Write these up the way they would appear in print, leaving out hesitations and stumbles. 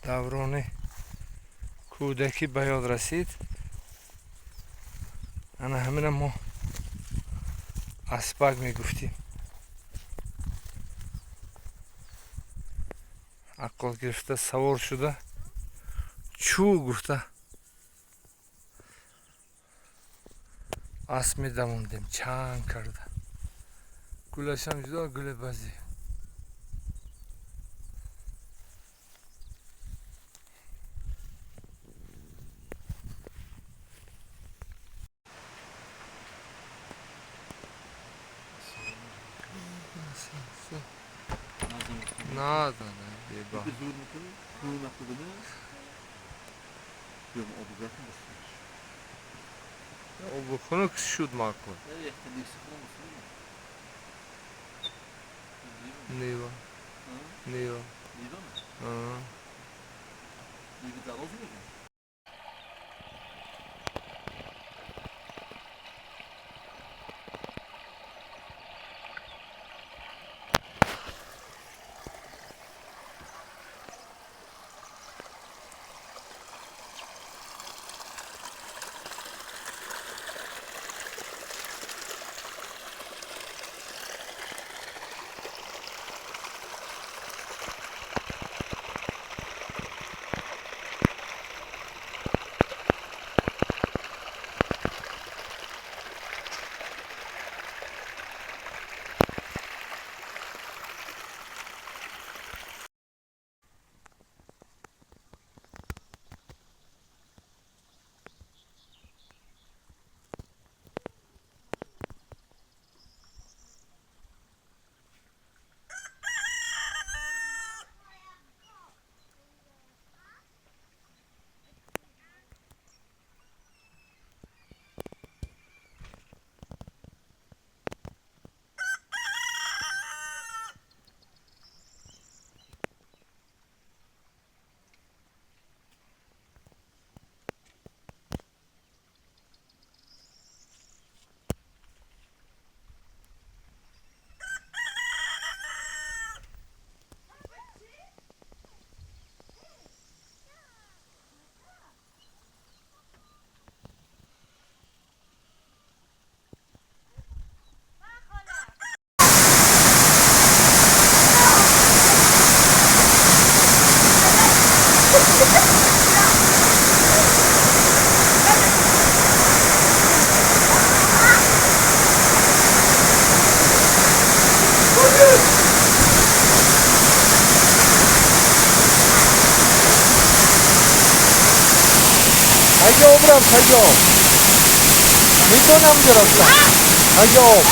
даврони кӯдакӣ ба ёд расид. ана ҳамина мо аспак мегуфтем. ақл гирифта савор шуда чӯ гуфта асп медамондем чанг карда. гулашам ҷудо, гули баъзе. Bu konu şut makul. Neva. Neva. Hagiom, hagiom. میتونم گرفتم. hagiom.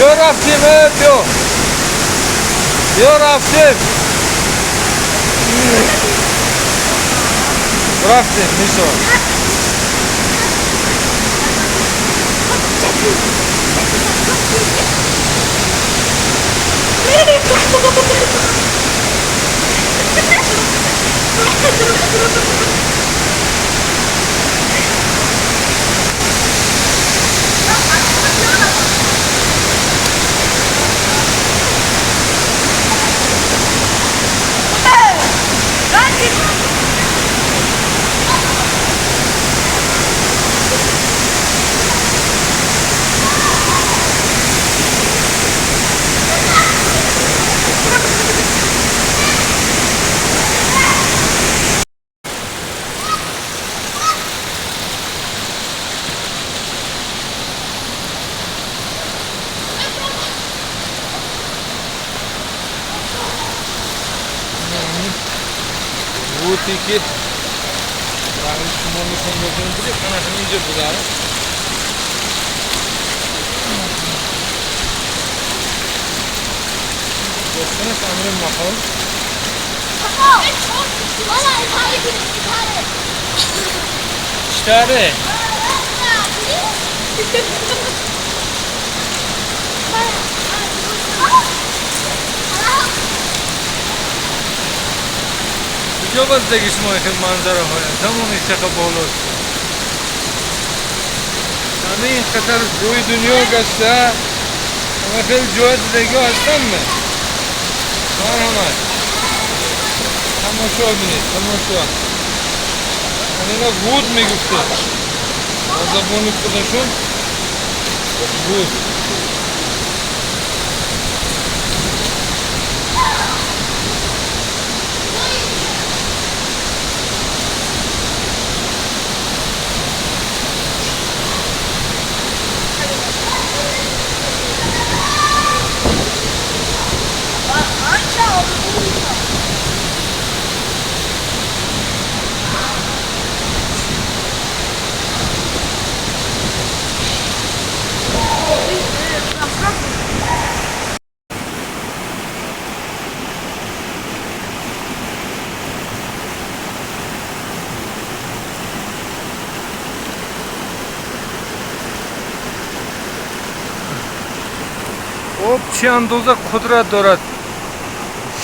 Bio raftim, bio. Bio raftim. Raftim, Miso. Tiki. Rahim şundan bir son gördüğünü biliyor. Kanatını iyice bular. Dostuna sanırım bakalım. İştahı. Videobazdagi shmoyxil manzara hoya. Zamon ishaqa bo'lur. Amin qatar bo'y dunyo gashta. Ama xil joyidagi olsanmi? Marhamat. Tomosha bilet, tomosha. Ana vud megufti. Zabonlik qilishim. Vud. چه اندازه قدرت دارد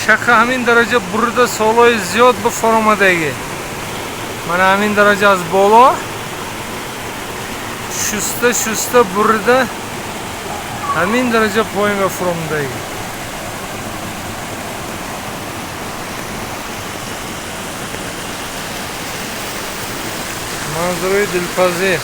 شک همین درجه برده سالای زیاد به فرامدگی من همین درجه از بالا شسته برده همین درجه پایین به فرامدگی منظره دلپذیر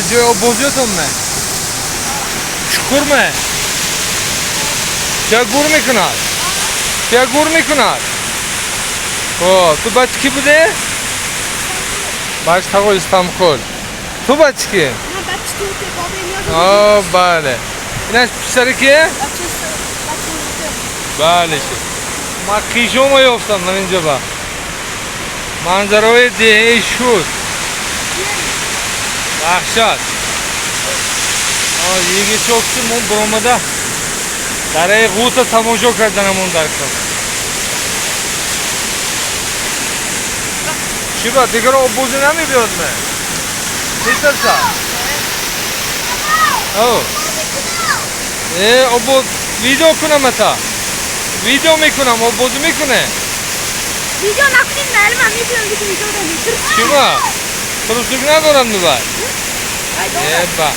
چه جای آبوزیتون نه چکور نه چه گور میکناد چه گور میکناد تو بچه کی بوده؟ بچه تاقو استانبول تو بچه کی؟ من بچه توته بابا نیاز بله اینش پسر کیه؟ بله ما خیشو یافتم من اینجا با منظره های دهه شد وحشت یکی چوکسیمون برامده دره غوط تماشا کردنمون در کن چی با دیگر آب بوزی نمی بیاد من نیتر سا آب بوز ویدیو کنم اتا ویدیو میکنم آب بوزی میکنه ویدیو نکنیم نه من میتونم دیگه ویدیو رو میتونم چی با؟ ترسوک ندارم دوبار با